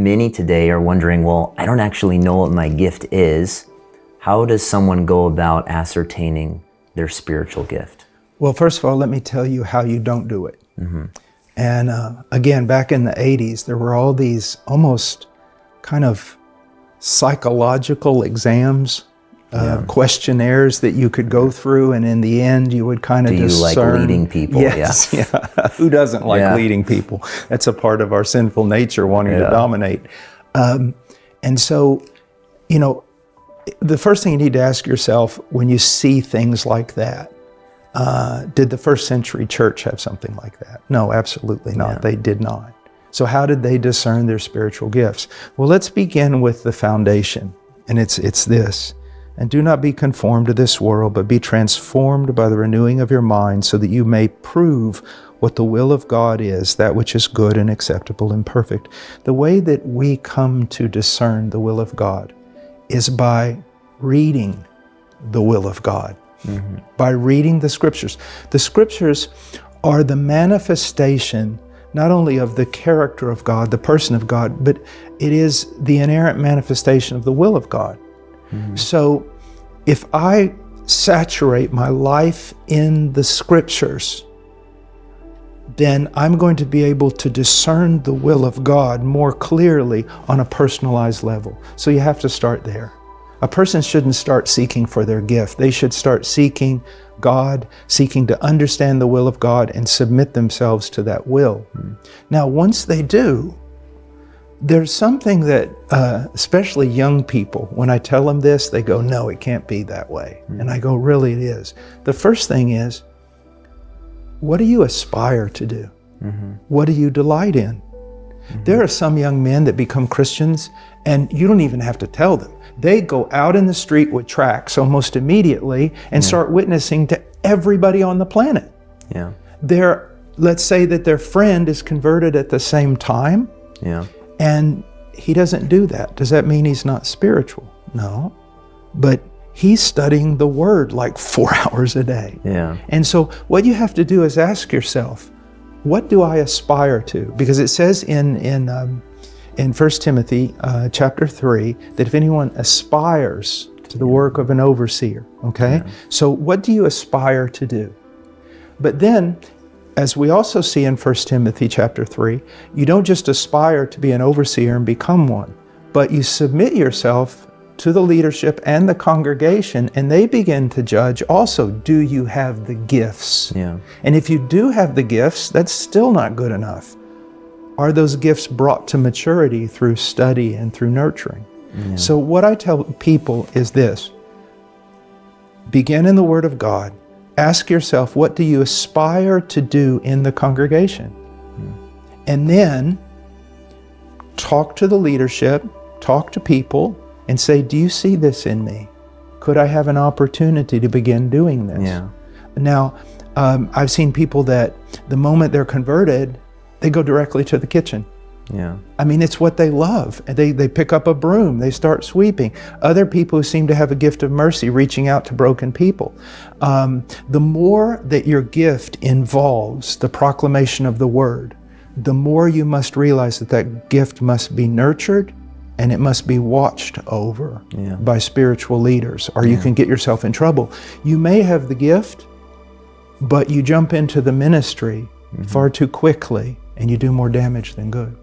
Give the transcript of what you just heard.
many today are wondering, well, I don't actually know what my gift is. How does someone go about ascertaining their spiritual gift? Well, first of all, let me tell you how you don't do it. And again, back in the 80s, there were all these almost kind of psychological exams, questionnaires that you could go through, and in the end, you would kind of discern. Do you like leading people? Yes, yeah. Who doesn't like leading people? That's a part of our sinful nature, wanting to dominate. And so, you know, the first thing you need to ask yourself when you see things like that, did the first century church have something like that? No, absolutely not. They did not. So how did they discern their spiritual gifts? Well, let's begin with the foundation, and it's this. And do not be conformed to this world, but be transformed by the renewing of your mind, so that you may prove what the will of God is, that which is good and acceptable and perfect. The way that we come to discern the will of God is by reading the will of God, by reading the Scriptures. The Scriptures are the manifestation not only of the character of God, the person of God, but it is the inerrant manifestation of the will of God. So if I saturate my life in the Scriptures, then I'm going to be able to discern the will of God more clearly on a personalized level. So you have to start there. A person shouldn't start seeking for their gift. They should start seeking God, seeking to understand the will of God and submit themselves to that will. Now, once they do, there's something that, especially young people, when I tell them this, they go, no, it can't be that way. And I go, really, it is. The first thing is, what do you aspire to do? What do you delight in? There are some young men that become Christians, and you don't even have to tell them. They go out in the street with tracts almost immediately and start witnessing to everybody on the planet. Let's say that their friend is converted at the same time. And he doesn't do that. Does that mean he's not spiritual? No. But he's studying the Word like 4 hours a day. And so what you have to do is ask yourself, what do I aspire to? Because it says in 1 Timothy chapter 3 that if anyone aspires to the work of an overseer, okay? So what do you aspire to do? But then, as we also see in 1 Timothy chapter 3, you don't just aspire to be an overseer and become one, but you submit yourself to the leadership and the congregation, and they begin to judge also, do you have the gifts? And if you do have the gifts, that's still not good enough. Are those gifts brought to maturity through study and through nurturing? So what I tell people is this: begin in the Word of God. Ask yourself, what do you aspire to do in the congregation? And then talk to the leadership, talk to people, and say, do you see this in me? Could I have an opportunity to begin doing this? Now, I've seen people that the moment they're converted, they go directly to the kitchen. I mean, it's what they love. They pick up a broom, they start sweeping. Other people who seem to have a gift of mercy, reaching out to broken people. The more that your gift involves the proclamation of the Word, the more you must realize that that gift must be nurtured and it must be watched over by spiritual leaders, or you can get yourself in trouble. You may have the gift, but you jump into the ministry far too quickly and you do more damage than good.